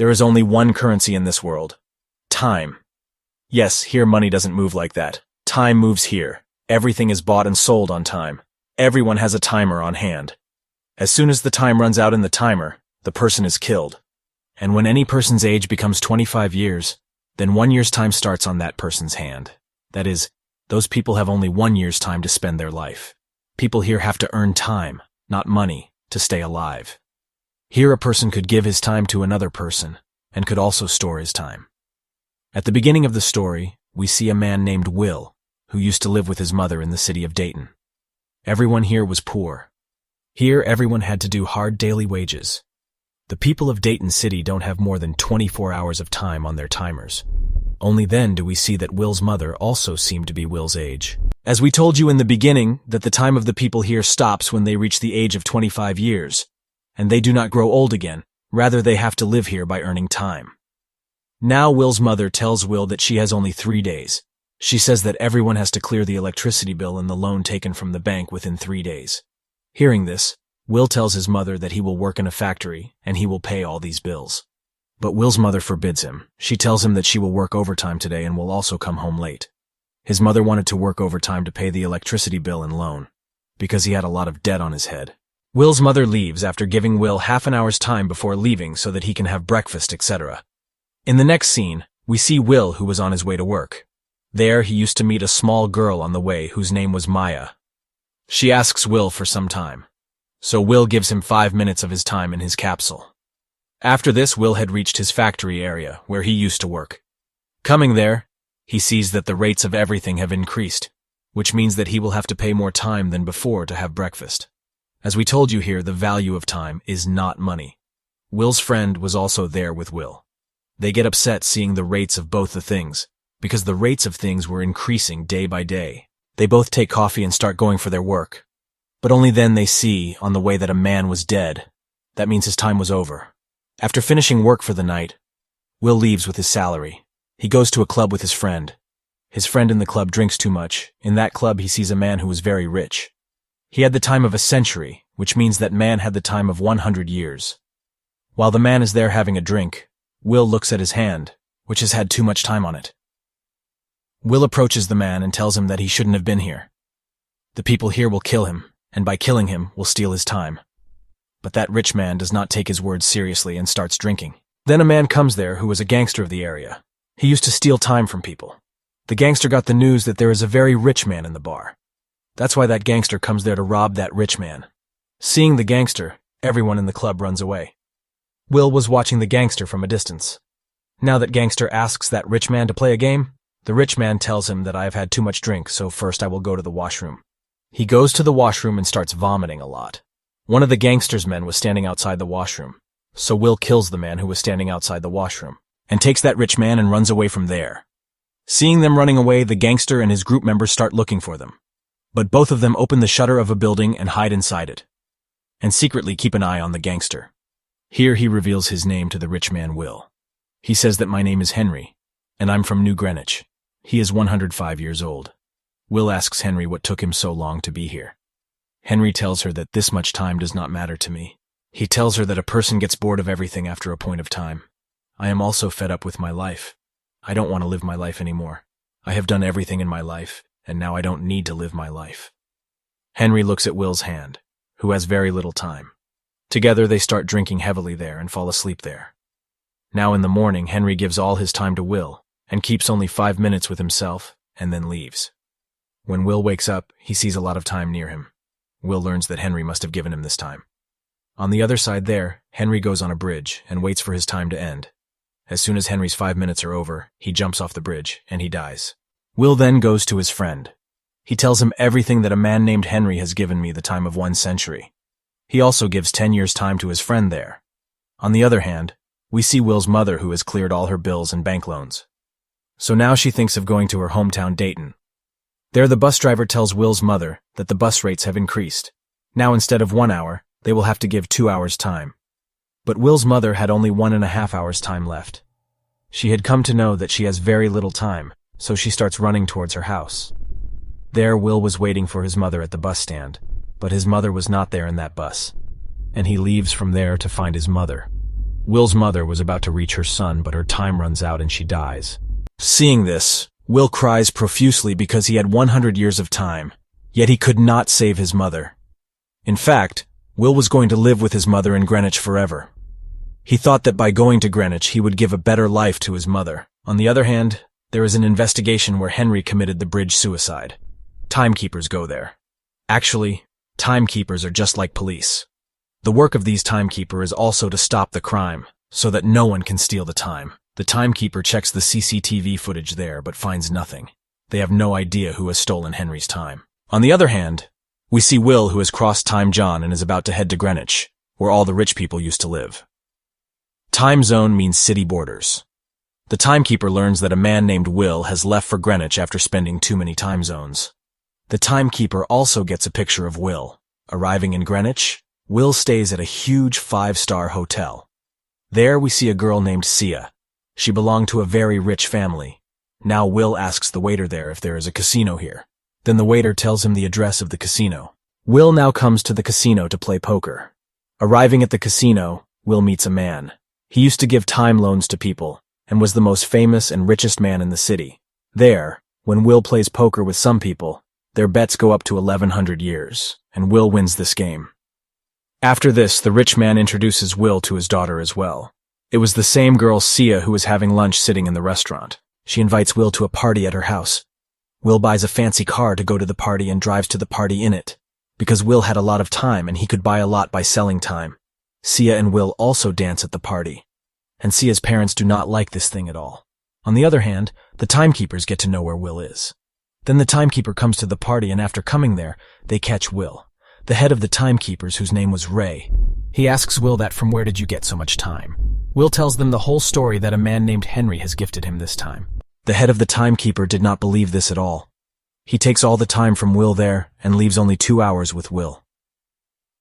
There is only one currency in this world. Time. Yes, here money doesn't move like that. Time moves here. Everything is bought and sold on time. Everyone has a timer on hand. As soon as the time runs out in the timer, the person is killed. And when any person's age becomes 25 years, then 1 year's time starts on that person's hand. That is, those people have only 1 year's time to spend their life. People here have to earn time, not money, to stay alive. Here a person could give his time to another person, and could also store his time. At the beginning of the story, we see a man named Will, who used to live with his mother in the city of Dayton. Everyone here was poor. Here everyone had to do hard daily wages. The people of Dayton City don't have more than 24 hours of time on their timers. Only then do we see that Will's mother also seemed to be Will's age. As we told you in the beginning, that the time of the people here stops when they reach the age of 25 years, and they do not grow old again, rather they have to live here by earning time. Now Will's mother tells Will that she has only 3 days. She says that everyone has to clear the electricity bill and the loan taken from the bank within 3 days. Hearing this, Will tells his mother that he will work in a factory and he will pay all these bills. But Will's mother forbids him. She tells him that she will work overtime today and will also come home late. His mother wanted to work overtime to pay the electricity bill and loan, because he had a lot of debt on his head. Will's mother leaves after giving Will half an hour's time before leaving so that he can have breakfast, etc. In the next scene, we see Will, who was on his way to work. There he used to meet a small girl on the way whose name was Maya. She asks Will for some time. So Will gives him 5 minutes of his time in his capsule. After this, Will had reached his factory area, where he used to work. Coming there, he sees that the rates of everything have increased, which means that he will have to pay more time than before to have breakfast. As we told you here, the value of time is not money. Will's friend was also there with Will. They get upset seeing the rates of both the things, because the rates of things were increasing day by day. They both take coffee and start going for their work. But only then they see, on the way, that a man was dead. That means his time was over. After finishing work for the night, Will leaves with his salary. He goes to a club with his friend. His friend in the club drinks too much. In that club he sees a man who was very rich. He had the time of a century, which means that man had the time of 100 years. While the man is there having a drink, Will looks at his hand, which has had too much time on it. Will approaches the man and tells him that he shouldn't have been here. The people here will kill him, and by killing him, will steal his time. But that rich man does not take his words seriously and starts drinking. Then a man comes there who was a gangster of the area. He used to steal time from people. The gangster got the news that there is a very rich man in the bar. That's why that gangster comes there to rob that rich man. Seeing the gangster, everyone in the club runs away. Will was watching the gangster from a distance. Now that gangster asks that rich man to play a game, the rich man tells him that I have had too much drink, so first I will go to the washroom. He goes to the washroom and starts vomiting a lot. One of the gangster's men was standing outside the washroom, so Will kills the man who was standing outside the washroom, and takes that rich man and runs away from there. Seeing them running away, the gangster and his group members start looking for them. But both of them open the shutter of a building and hide inside it, and secretly keep an eye on the gangster. Here he reveals his name to the rich man Will. He says that my name is Henry, and I'm from New Greenwich. He is 105 years old. Will asks Henry what took him so long to be here. Henry tells her that this much time does not matter to me. He tells her that a person gets bored of everything after a point of time. I am also fed up with my life. I don't want to live my life anymore. I have done everything in my life, and now I don't need to live my life. Henry looks at Will's hand, who has very little time. Together they start drinking heavily there and fall asleep there. Now in the morning, Henry gives all his time to Will, and keeps only 5 minutes with himself, and then leaves. When Will wakes up, he sees a lot of time near him. Will learns that Henry must have given him this time. On the other side there, Henry goes on a bridge and waits for his time to end. As soon as Henry's 5 minutes are over, he jumps off the bridge, and he dies. Will then goes to his friend. He tells him everything that a man named Henry has given me the time of 1 century. He also gives 10 years' time to his friend there. On the other hand, we see Will's mother, who has cleared all her bills and bank loans. So now she thinks of going to her hometown Dayton. There the bus driver tells Will's mother that the bus rates have increased. Now instead of 1 hour, they will have to give 2 hours' time. But Will's mother had only 1.5 hours' time left. She had come to know that she has very little time, so she starts running towards her house. There Will was waiting for his mother at the bus stand, but his mother was not there in that bus, and he leaves from there to find his mother. Will's mother was about to reach her son, but her time runs out and she dies. Seeing this, Will cries profusely because he had 100 years of time, yet he could not save his mother. In fact, Will was going to live with his mother in Greenwich forever. He thought that by going to Greenwich he would give a better life to his mother. On the other hand, there is an investigation where Henry committed the bridge suicide. Timekeepers go there. Actually, timekeepers are just like police. The work of these timekeepers is also to stop the crime, so that no one can steal the time. The timekeeper checks the CCTV footage there, but finds nothing. They have no idea who has stolen Henry's time. On the other hand, we see Will, who has crossed Time John and is about to head to Greenwich, where all the rich people used to live. Time zone means city borders. The timekeeper learns that a man named Will has left for Greenwich after spending too many time zones. The timekeeper also gets a picture of Will. Arriving in Greenwich, Will stays at a huge 5-star hotel. There we see a girl named Sia. She belonged to a very rich family. Now Will asks the waiter there if there is a casino here. Then the waiter tells him the address of the casino. Will now comes to the casino to play poker. Arriving at the casino, Will meets a man. He used to give time loans to people, and was the most famous and richest man in the city. There, when Will plays poker with some people, their bets go up to 1100 years, and Will wins this game. After this, the rich man introduces Will to his daughter as well. It was the same girl, Sia, who was having lunch sitting in the restaurant. She invites Will to a party at her house. Will buys a fancy car to go to the party and drives to the party in it, because Will had a lot of time and he could buy a lot by selling time. Sia and Will also dance at the party, and Sia's parents do not like this thing at all. On the other hand, the timekeepers get to know where Will is. Then the timekeeper comes to the party, and after coming there, they catch Will, the head of the timekeepers, whose name was Ray. He asks Will that from where did you get so much time? Will tells them the whole story that a man named Henry has gifted him this time. The head of the timekeeper did not believe this at all. He takes all the time from Will there and leaves only 2 hours with Will.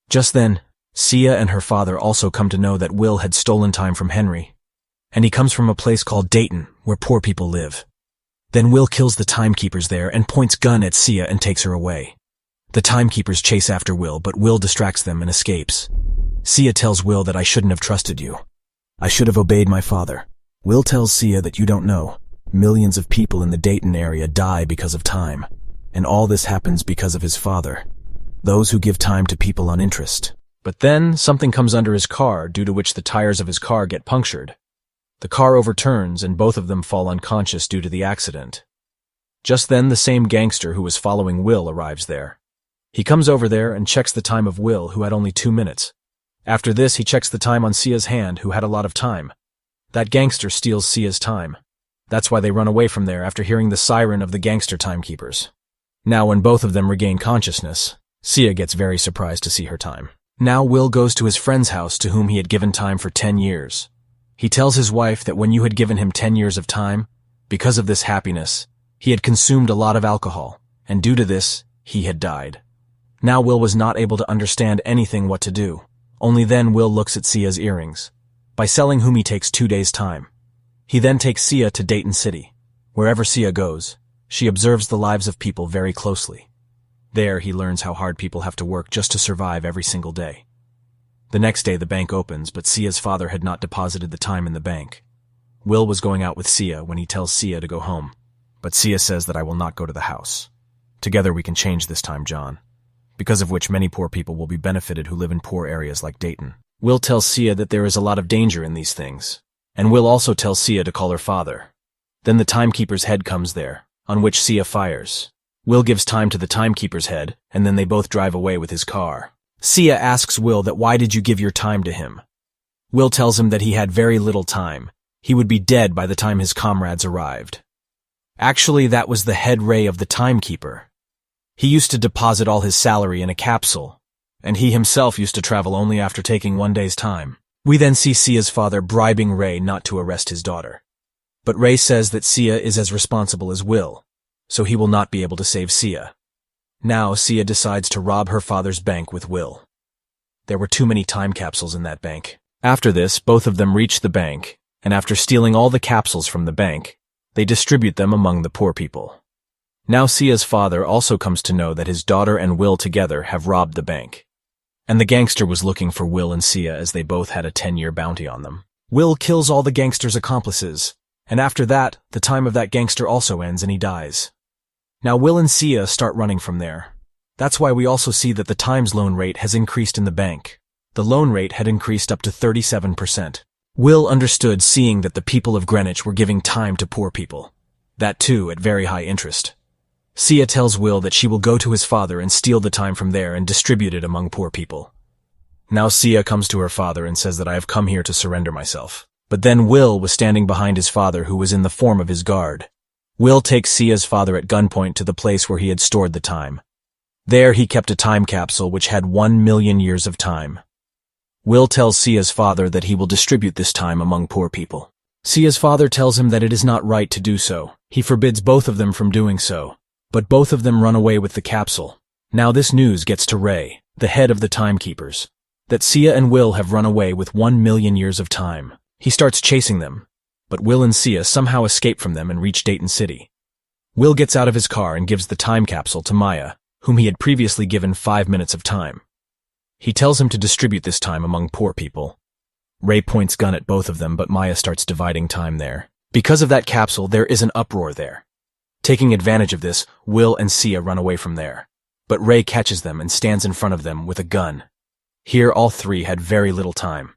Just then, Sia and her father also come to know that Will had stolen time from Henry, and he comes from a place called Dayton, where poor people live. Then Will kills the timekeepers there and points gun at Sia and takes her away. The timekeepers chase after Will, but Will distracts them and escapes. Sia tells Will that I shouldn't have trusted you. I should have obeyed my father. Will tells Sia that you don't know. Millions of people in the Dayton area die because of time, and all this happens because of his father. Those who give time to people on interest. But then something comes under his car, due to which the tires of his car get punctured. The car overturns and both of them fall unconscious due to the accident. Just then the same gangster who was following Will arrives there. He comes over there and checks the time of Will, who had only 2 minutes. After this, he checks the time on Sia's hand, who had a lot of time. That gangster steals Sia's time. That's why they run away from there after hearing the siren of the gangster timekeepers. Now when both of them regain consciousness, Sia gets very surprised to see her time. Now Will goes to his friend's house, to whom he had given time for 10 years. He tells his wife that when you had given him 10 years of time, because of this happiness, he had consumed a lot of alcohol, and due to this, he had died. Now Will was not able to understand anything what to do. Only then Will looks at Sia's earrings, by selling whom he takes 2 days' time. He then takes Sia to Dayton City. Wherever Sia goes, she observes the lives of people very closely. There he learns how hard people have to work just to survive every single day. The next day the bank opens, but Sia's father had not deposited the time in the bank. Will was going out with Sia when he tells Sia to go home, but Sia says that I will not go to the house. Together we can change this time, John, because of which many poor people will be benefited who live in poor areas like Dayton. Will tells Sia that there is a lot of danger in these things, and Will also tells Sia to call her father. Then the timekeeper's head comes there, on which Sia fires. Will gives time to the timekeeper's head, and then they both drive away with his car. Sia asks Will that why did you give your time to him? Will tells him that he had very little time. He would be dead by the time his comrades arrived. Actually, that was the head Ray of the timekeeper. He used to deposit all his salary in a capsule, and he himself used to travel only after taking 1 day's time. We then see Sia's father bribing Ray not to arrest his daughter. But Ray says that Sia is as responsible as Will, so he will not be able to save Sia. Now Sia decides to rob her father's bank with Will. There were too many time capsules in that bank. After this, both of them reach the bank, and after stealing all the capsules from the bank, they distribute them among the poor people. Now Sia's father also comes to know that his daughter and Will together have robbed the bank, and the gangster was looking for Will and Sia as they both had a 10-year bounty on them. Will kills all the gangster's accomplices, and after that, the time of that gangster also ends and he dies. Now Will and Sia start running from there. That's why we also see that the Times loan rate has increased in the bank. The loan rate had increased up to 37%. Will understood seeing that the people of Greenwich were giving time to poor people. That too at very high interest. Sia tells Will that she will go to his father and steal the time from there and distribute it among poor people. Now Sia comes to her father and says that I have come here to surrender myself. But then Will was standing behind his father who was in the form of his guard. Will takes Sia's father at gunpoint to the place where he had stored the time. There he kept a time capsule which had 1 million years of time. Will tells Sia's father that he will distribute this time among poor people. Sia's father tells him that it is not right to do so. He forbids both of them from doing so. But both of them run away with the capsule. Now this news gets to Ray, the head of the timekeepers, that Sia and Will have run away with 1 million years of time. He starts chasing them, but Will and Sia somehow escape from them and reach Dayton City. Will gets out of his car and gives the time capsule to Maya, whom he had previously given 5 minutes of time. He tells him to distribute this time among poor people. Ray points gun at both of them, but Maya starts dividing time there. Because of that capsule, there is an uproar there. Taking advantage of this, Will and Sia run away from there. But Ray catches them and stands in front of them with a gun. Here all three had very little time.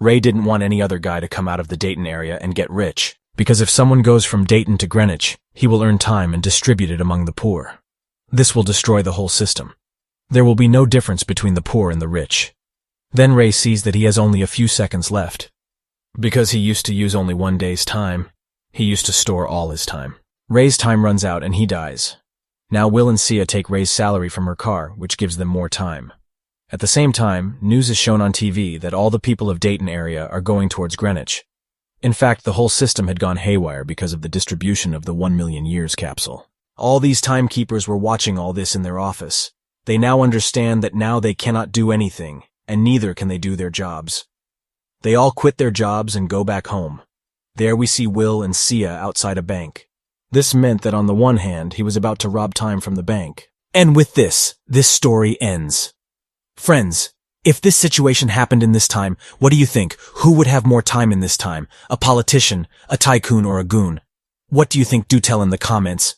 Ray didn't want any other guy to come out of the Dayton area and get rich, because if someone goes from Dayton to Greenwich, he will earn time and distribute it among the poor. This will destroy the whole system. There will be no difference between the poor and the rich. Then Ray sees that he has only a few seconds left. Because he used to use only 1 day's time, he used to store all his time. Ray's time runs out and he dies. Now Will and Sia take Ray's salary from her car, which gives them more time. At the same time, news is shown on TV that all the people of Dayton area are going towards Greenwich. In fact, the whole system had gone haywire because of the distribution of the 1 million years capsule. All these timekeepers were watching all this in their office. They now understand that now they cannot do anything, and neither can they do their jobs. They all quit their jobs and go back home. There we see Will and Sia outside a bank. This meant that on the one hand, he was about to rob time from the bank. And with this story ends. Friends, if this situation happened in this time, what do you think? Who would have more time in this time? A politician, a tycoon, or a goon? What do you think? Do tell in the comments.